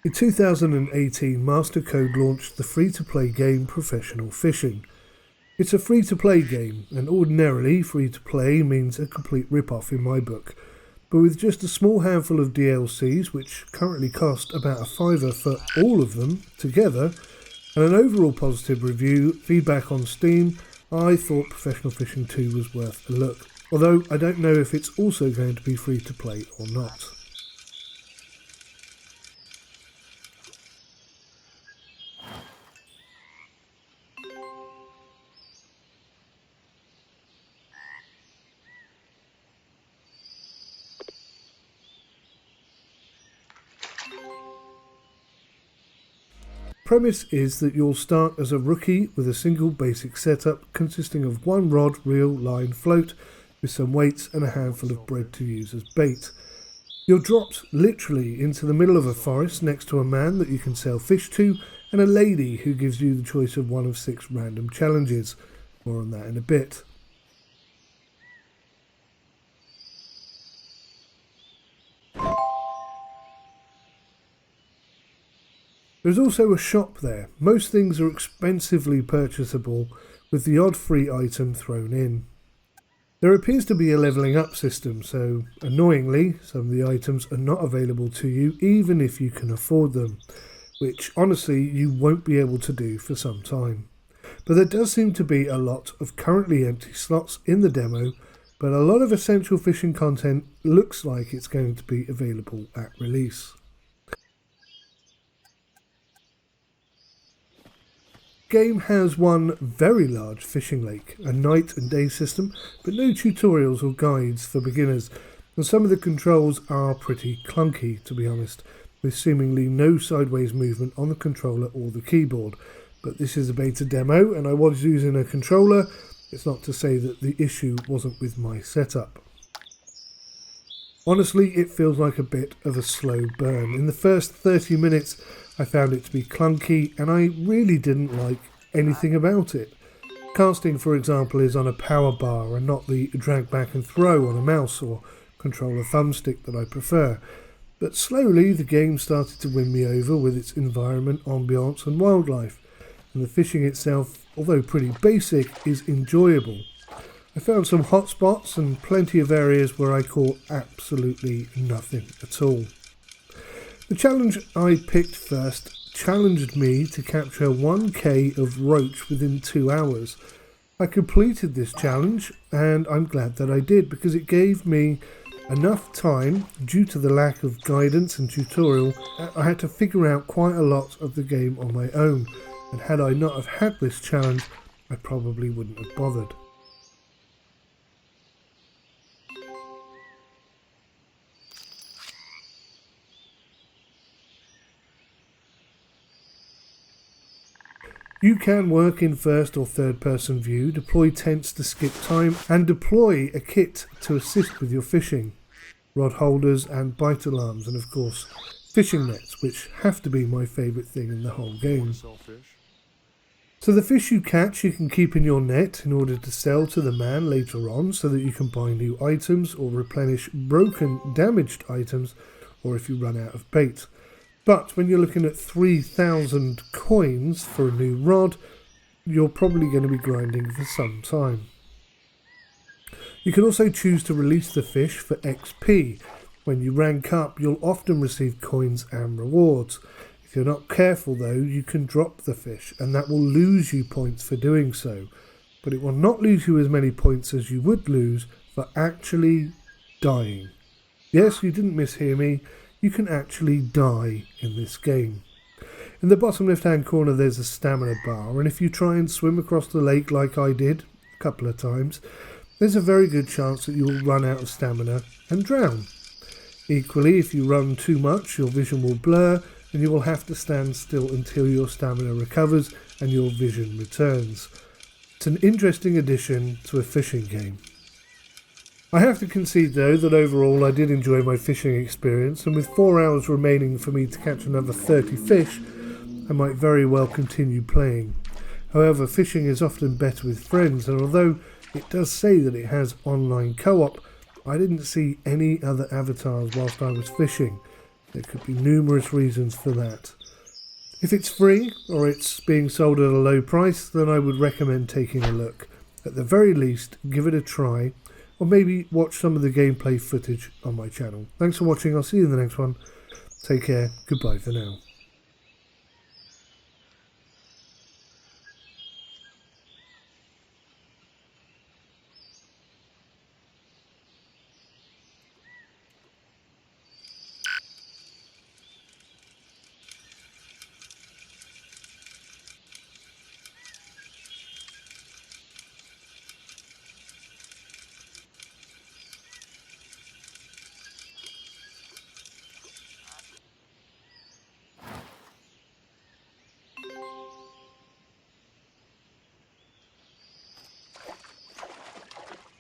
In 2018, MasterCode launched the free-to-play game Professional Fishing. It's a free-to-play game, and ordinarily free-to-play means a complete rip-off in my book. But with just a small handful of DLCs, which currently cost about £5 for all of them together, and an overall positive review, feedback on Steam, I thought Professional Fishing 2 was worth a look. Although I don't know if it's also going to be free-to-play or not. Premise is that you'll start as a rookie with a single basic setup consisting of one rod, reel, line, float with some weights and a handful of bread to use as bait. You're dropped literally into the middle of a forest next to a man that you can sell fish to and a lady who gives you the choice of one of 6 random challenges. More on that in a bit. There's also a shop there. Most things are expensively purchasable with the odd free item thrown in. There appears to be a levelling up system, so annoyingly some of the items are not available to you even if you can afford them, which honestly you won't be able to do for some time. But there does seem to be a lot of currently empty slots in the demo, but a lot of essential fishing content looks like it's going to be available at release. Game has one very large fishing lake, a night and day system, but no tutorials or guides for beginners, and some of the controls are pretty clunky to be honest, with seemingly no sideways movement on the controller or the keyboard. But this is a beta demo and I was using a controller. It's not to say that the issue wasn't with my setup. Honestly, it feels like a bit of a slow burn. In the first 30 minutes I found it to be clunky and I really didn't like anything about it. Casting, for example, is on a power bar and not the drag back and throw on a mouse or controller thumbstick that I prefer. But slowly the game started to win me over with its environment, ambience and wildlife, and the fishing itself, although pretty basic, is enjoyable. I found some hot spots and plenty of areas where I caught absolutely nothing at all. The challenge I picked first challenged me to capture 1k of roach within 2 hours. I completed this challenge and I'm glad that I did because it gave me enough time. Due to the lack of guidance and tutorial, I had to figure out quite a lot of the game on my own, and had I not have had this challenge I probably wouldn't have bothered. You can work in first or third person view, deploy tents to skip time, and deploy a kit to assist with your fishing. Rod holders and bite alarms, and of course fishing nets, which have to be my favourite thing in the whole game. So the fish you catch you can keep in your net in order to sell to the man later on so that you can buy new items or replenish broken, damaged items, or if you run out of bait. But when you're looking at 3,000 coins for a new rod, you're probably going to be grinding for some time. You can also choose to release the fish for XP. When you rank up, you'll often receive coins and rewards. If you're not careful though, you can drop the fish and that will lose you points for doing so. But it will not lose you as many points as you would lose for actually dying. Yes, you didn't mishear me. You can actually die in this game. In the bottom left hand corner there's a stamina bar, and if you try and swim across the lake like I did a couple of times, there's a very good chance that you will run out of stamina and drown. Equally, if you run too much, your vision will blur and you will have to stand still until your stamina recovers and your vision returns. It's an interesting addition to a fishing game. I have to concede though that overall I did enjoy my fishing experience, and with 4 hours remaining for me to catch another 30 fish, I might very well continue playing. However, fishing is often better with friends, and although it does say that it has online co-op, I didn't see any other avatars whilst I was fishing, There could be numerous reasons for that. If it's free or it's being sold at a low price, then I would recommend taking a look. At the very least, give it a try, or maybe watch some of the gameplay footage on my channel. Thanks for watching, I'll see you in the next one. Take care, goodbye for now.